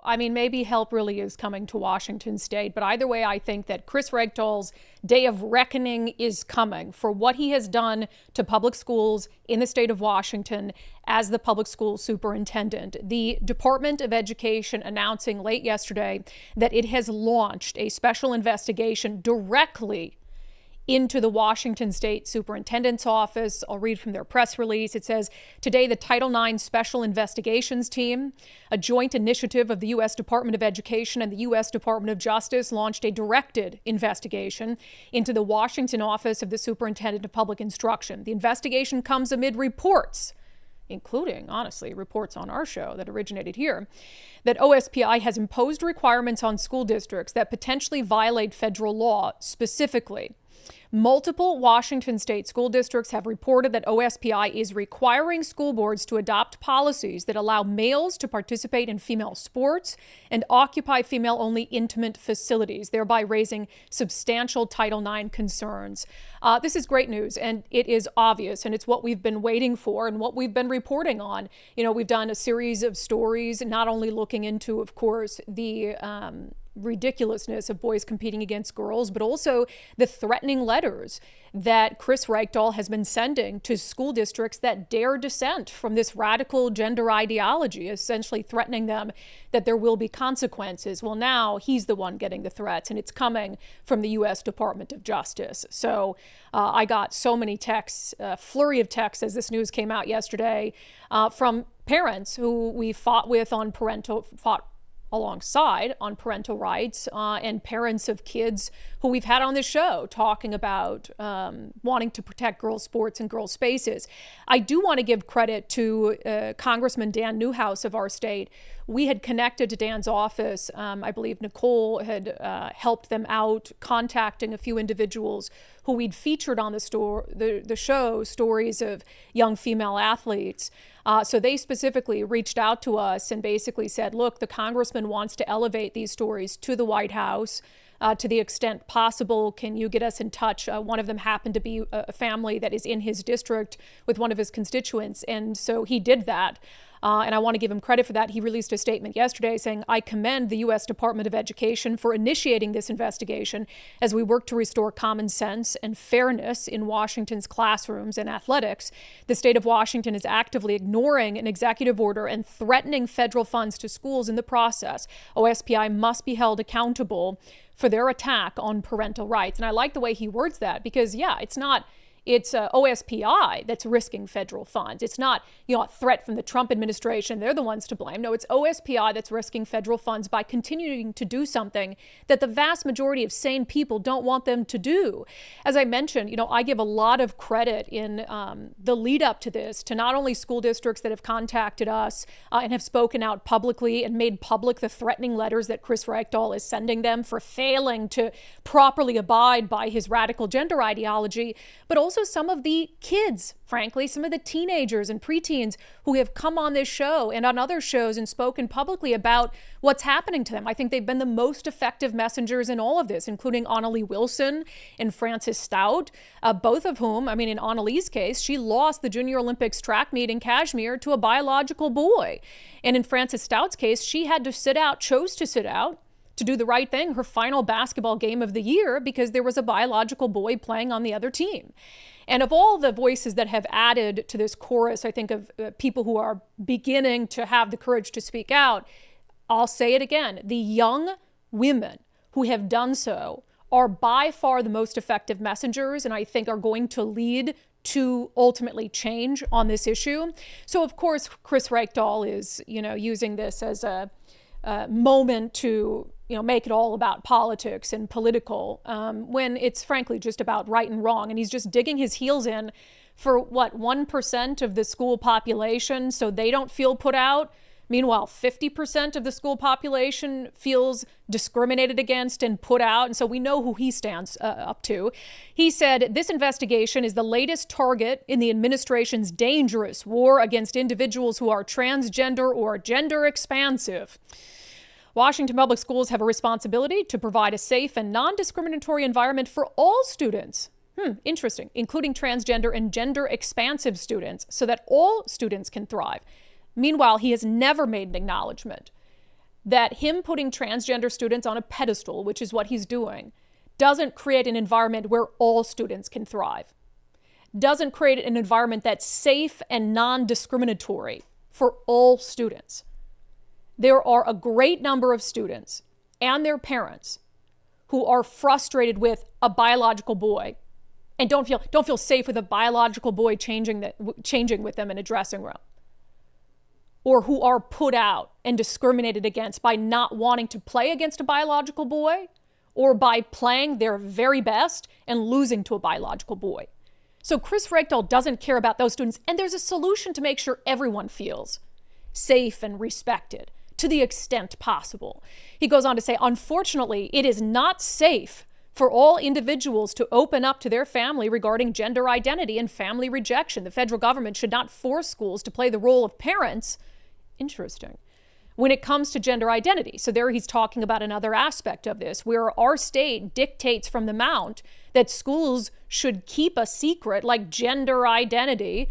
I mean, maybe help really is coming to Washington State. But either way, I think that Chris Reykdal's day of reckoning is coming for what he has done to public schools in the state of Washington as the public school superintendent. The Department of Education announcing late yesterday that it has launched a special investigation directly into the Washington State Superintendent's office. I'll read from their press release. It says, today, the Title IX Special Investigations Team, a joint initiative of the U.S. Department of Education and the U.S. Department of Justice, launched a directed investigation into the Washington office of the Superintendent of Public Instruction. The investigation comes amid reports, including, honestly, reports on our show that originated here, that OSPI has imposed requirements on school districts that potentially violate federal law. Specifically, multiple Washington state school districts have reported that OSPI is requiring school boards to adopt policies that allow males to participate in female sports and occupy female-only intimate facilities, thereby raising substantial Title IX concerns. This is great news, and it is obvious, and it's what we've been waiting for and what we've been reporting on. You know, we've done a series of stories, not only looking into, of course, the ridiculousness of boys competing against girls, but also the threatening letters that Chris Reykdal has been sending to school districts that dare dissent from this radical gender ideology, essentially threatening them that there will be consequences. Well, now he's the one getting the threats, and it's coming from the U.S. Department of Justice. So I got so many texts, a flurry of texts as this news came out yesterday, from parents who we fought alongside on parental rights, and parents of kids who we've had on this show talking about wanting to protect girls' sports and girls' spaces. I do want to give credit to Congressman Dan Newhouse of our state. We had connected to Dan's office. I believe Nicole had helped them out, contacting a few individuals who we'd featured on the show, stories of young female athletes. So they specifically reached out to us and basically said, look, the congressman wants to elevate these stories to the White House to the extent possible. Can you get us in touch? One of them happened to be a family that is in his district with one of his constituents. And so he did that. And I want to give him credit for that. He released a statement yesterday saying, I commend the U.S. Department of Education for initiating this investigation as we work to restore common sense and fairness in Washington's classrooms and athletics. The state of Washington is actively ignoring an executive order and threatening federal funds to schools in the process. OSPI must be held accountable for their attack on parental rights. And I like the way he words that because, yeah, it's OSPI that's risking federal funds. It's not, a threat from the Trump administration. They're the ones to blame. No, it's OSPI that's risking federal funds by continuing to do something that the vast majority of sane people don't want them to do. As I mentioned, I give a lot of credit in the lead up to this to not only school districts that have contacted us and have spoken out publicly and made public the threatening letters that Chris Reykdal is sending them for failing to properly abide by his radical gender ideology, but also some of the kids, frankly, some of the teenagers and preteens who have come on this show and on other shows and spoken publicly about what's happening to them. I think they've been the most effective messengers in all of this, including Annalie Wilson and Frances Stout, both of whom, in Annalie's case, she lost the Junior Olympics track meet in Kashmir to a biological boy. And in Frances Stout's case, she had to chose to sit out to do the right thing, her final basketball game of the year, because there was a biological boy playing on the other team. And of all the voices that have added to this chorus, I think of people who are beginning to have the courage to speak out, I'll say it again, the young women who have done so are by far the most effective messengers, and I think are going to lead to ultimately change on this issue. So of course, Chris Reykdal is, using this as a moment to make it all about politics and political, when it's frankly just about right and wrong. And he's just digging his heels in for 1% of the school population so they don't feel put out. Meanwhile, 50% of the school population feels discriminated against and put out. And so we know who he stands up to. He said, this investigation is the latest target in the administration's dangerous war against individuals who are transgender or gender expansive. Washington Public Schools have a responsibility to provide a safe and non-discriminatory environment for all students. Interesting, including transgender and gender expansive students, so that all students can thrive. Meanwhile, he has never made an acknowledgement that him putting transgender students on a pedestal, which is what he's doing, doesn't create an environment where all students can thrive, doesn't create an environment that's safe and non-discriminatory for all students. There are a great number of students and their parents who are frustrated with a biological boy and don't feel safe with a biological boy changing with them in a dressing room, or who are put out and discriminated against by not wanting to play against a biological boy, or by playing their very best and losing to a biological boy. So Kruse doesn't care about those students, and there's a solution to make sure everyone feels safe and respected to the extent possible. He goes on to say, unfortunately, it is not safe for all individuals to open up to their family regarding gender identity and family rejection. The federal government should not force schools to play the role of parents. Interesting. When it comes to gender identity. So there he's talking about another aspect of this, where our state dictates from the mount that schools should keep a secret like gender identity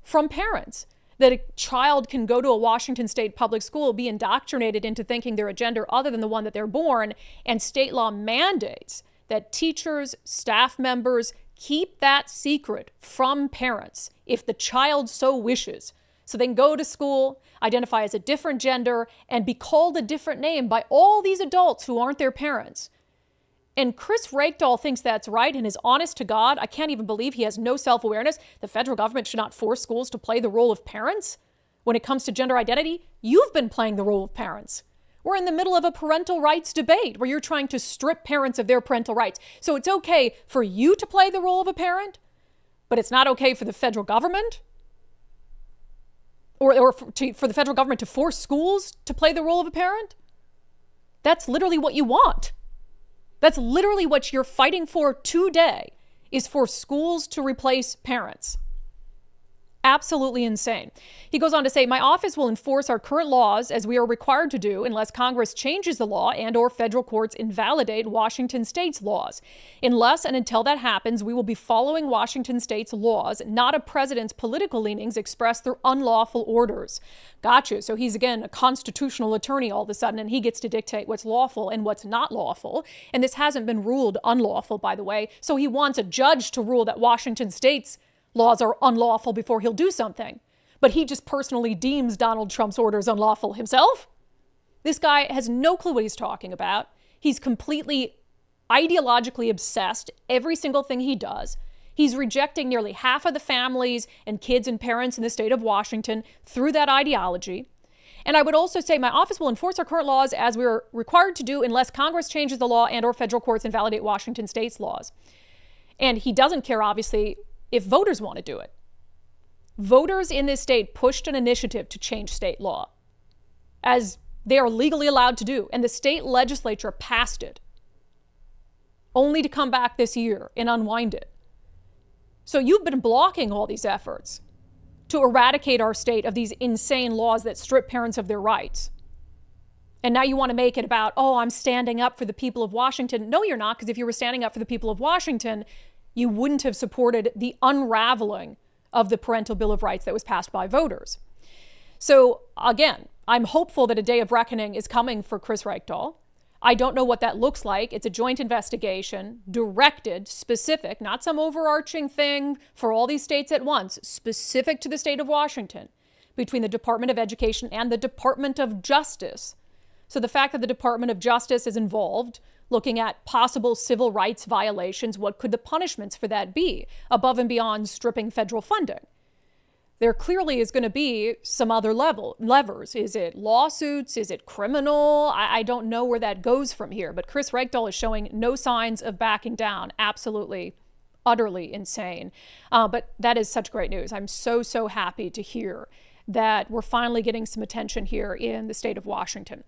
from parents. That a child can go to a Washington state public school, be indoctrinated into thinking they're a gender other than the one that they're born, and state law mandates that teachers, staff members keep that secret from parents if the child so wishes. So they can go to school, identify as a different gender, and be called a different name by all these adults who aren't their parents. And Kruse thinks that's right and is honest to God. I can't even believe he has no self-awareness. The federal government should not force schools to play the role of parents. When it comes to gender identity, you've been playing the role of parents. We're in the middle of a parental rights debate where you're trying to strip parents of their parental rights. So it's okay for you to play the role of a parent, but it's not okay for the federal government? Or for the federal government to force schools to play the role of a parent? That's literally what you want. That's literally what you're fighting for today, is for schools to replace parents. Absolutely insane. He goes on to say, my office will enforce our current laws as we are required to do unless Congress changes the law and or federal courts invalidate Washington state's laws. Unless and until that happens, we will be following Washington state's laws, not a president's political leanings expressed through unlawful orders. Gotcha. So he's, again, a constitutional attorney all of a sudden, and he gets to dictate what's lawful and what's not lawful. And this hasn't been ruled unlawful, by the way. So he wants a judge to rule that Washington state's laws are unlawful before he'll do something. But he just personally deems Donald Trump's orders unlawful himself. This guy has no clue what he's talking about. He's completely ideologically obsessed. Every single thing he does. He's rejecting nearly half of the families and kids and parents in the state of Washington through that ideology. And I would also say my office will enforce our current laws as we are required to do unless Congress changes the law and or federal courts invalidate Washington state's laws. And he doesn't care, obviously, if voters want to do it. Voters in this state pushed an initiative to change state law, as they are legally allowed to do, and the state legislature passed it, only to come back this year and unwind it. So you've been blocking all these efforts to eradicate our state of these insane laws that strip parents of their rights. And now you want to make it about, oh, I'm standing up for the people of Washington. No, you're not, because if you were standing up for the people of Washington, you wouldn't have supported the unraveling of the Parental Bill of Rights that was passed by voters. So again, I'm hopeful that a day of reckoning is coming for Kruse. I don't know what that looks like. It's a joint investigation, directed, specific, not some overarching thing for all these states at once, specific to the state of Washington, between the Department of Education and the Department of Justice. So the fact that the Department of Justice is involved, looking at possible civil rights violations, what could the punishments for that be, above and beyond stripping federal funding? There clearly is going to be some other levers. Is it lawsuits? Is it criminal? I don't know where that goes from here, but Kruse is showing no signs of backing down. Absolutely, utterly insane. But that is such great news. I'm so happy to hear that we're finally getting some attention here in the state of Washington.